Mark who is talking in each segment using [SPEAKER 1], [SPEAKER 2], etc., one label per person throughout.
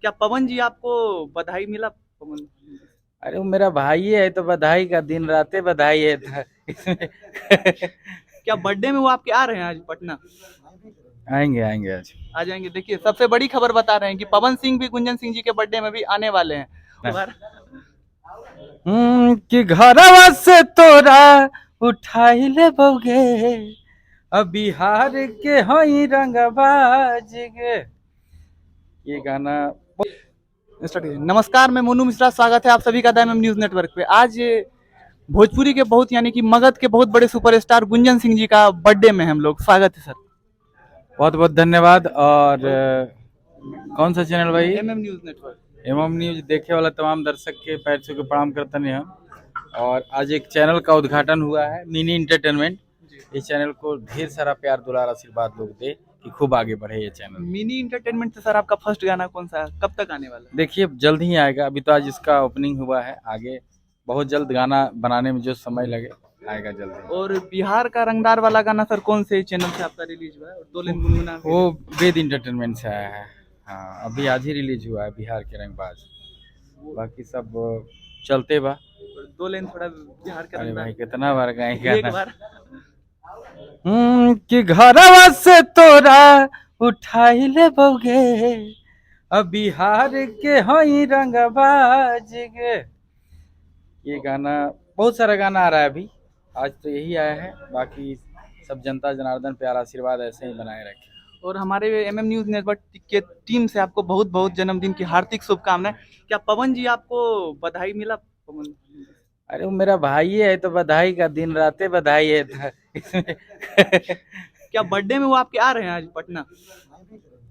[SPEAKER 1] क्या पवन जी आपको बधाई मिला? पवन,
[SPEAKER 2] अरे वो मेरा भाई है तो बधाई का दिन रातें बधाई है था इसमें।
[SPEAKER 1] क्या बर्थडे में वो आपके आ रहे हैं आज पटना?
[SPEAKER 2] आएंगे आएंगे आज।
[SPEAKER 1] आ जाएंगे। देखिए सबसे बड़ी खबर बता रहे हैं कि पवन सिंह भी गुंजन सिंह जी के बर्थडे में भी आने वाले हैं।
[SPEAKER 2] कि घरवा से तोरा उठाई ले बोगे, अब बिहार के हई रंगबाज गे। ये गाना
[SPEAKER 1] नमस्कार, मैं मोनू मिश्रा, स्वागत है आप सभी का डायमंड न्यूज नेटवर्क पे। आज भोजपुरी के बहुत यानी कि मगध के बहुत बड़े सुपरस्टार गुंजन सिंह जी का बर्थडे में हम लोग। स्वागत है सर।
[SPEAKER 2] बहुत बहुत धन्यवाद। और कौन सा चैनल भाई?
[SPEAKER 1] MM news network.
[SPEAKER 2] MM news देखे वाला तमाम दर्शक के पैर छू के प्रणाम करते हैं हम। और आज एक चैनल का उद्घाटन हुआ है, मिनी इंटरटेनमेंट। इस चैनल को ढेर सारा प्यार दुलार आशीर्वाद लोग दे कि खूब आगे बढ़े ये चैनल।
[SPEAKER 1] मिनी इंटरटेनमेंट से सर आपका फर्स्ट गाना कौन सा है? कब तक आने वाला है?
[SPEAKER 2] देखिए जल्द ही आएगा, अभी तो आज इसका ओपनिंग हुआ है, आगे बहुत जल्द गाना बनाने में जो समय लगे आएगा जल्द।
[SPEAKER 1] और बिहार का रंगदार वाला गाना सर कौन से चैनल से आपका रिलीज हुआ है? और दो लेन गुनगुना भी
[SPEAKER 2] वो वेद इंटरटेनमेंट से आया है। हाँ अभी आज ही रिलीज हुआ है, बिहार के रंगबाज। बाकी सब चलते बा।
[SPEAKER 1] और दो लेन थोड़ा बिहार का
[SPEAKER 2] अरे
[SPEAKER 1] रंगदार
[SPEAKER 2] भाई कितना बार गाए
[SPEAKER 1] एक
[SPEAKER 2] गाना।
[SPEAKER 1] बार।
[SPEAKER 2] कि घरवा से तोरा उठाई ले बोगे, अब बिहार के हई रंगबाज गे। ये गाना, बहुत सारा गाना आ रहा है अभी, आज तो यही आया है। बाकी सब जनता जनार्दन प्यार आशीर्वाद ऐसे ही बनाए रखे।
[SPEAKER 1] और हमारे एमएम न्यूज नेटवर्क के टीम से आपको बहुत बहुत जन्मदिन की हार्दिक शुभकामनाएं। क्या पवन जी आपको बधाई मिला? पवन,
[SPEAKER 2] अरे वो मेरा भाई है तो बधाई का दिन रातें बधाई है था इसमें।
[SPEAKER 1] क्या बर्थडे में वो आपके आ रहे हैं आज पटना?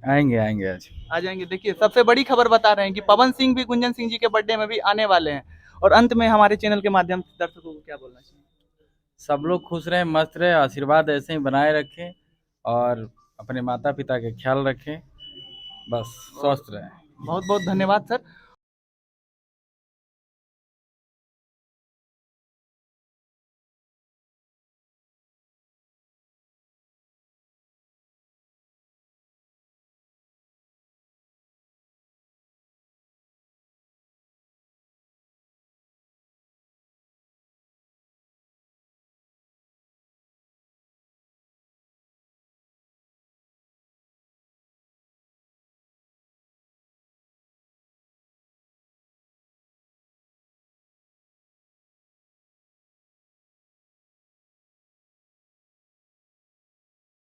[SPEAKER 2] आएंगे आएंगे आज।
[SPEAKER 1] आ जाएंगे। देखिए सबसे बड़ी खबर बता रहे हैं कि पवन सिंह भी गुंजन सिंह जी के बर्थडे में भी आने वाले हैं। और अंत में हमारे चैनल के माध्यम से दर्शकों को क्या बोलना चाहिए?
[SPEAKER 2] सब लोग खुश रहे, मस्त रहे, आशीर्वाद ऐसे ही बनाए रखें और अपने माता पिता के ख्याल रखें, बस स्वस्थ रहें।
[SPEAKER 1] बहुत बहुत धन्यवाद सर।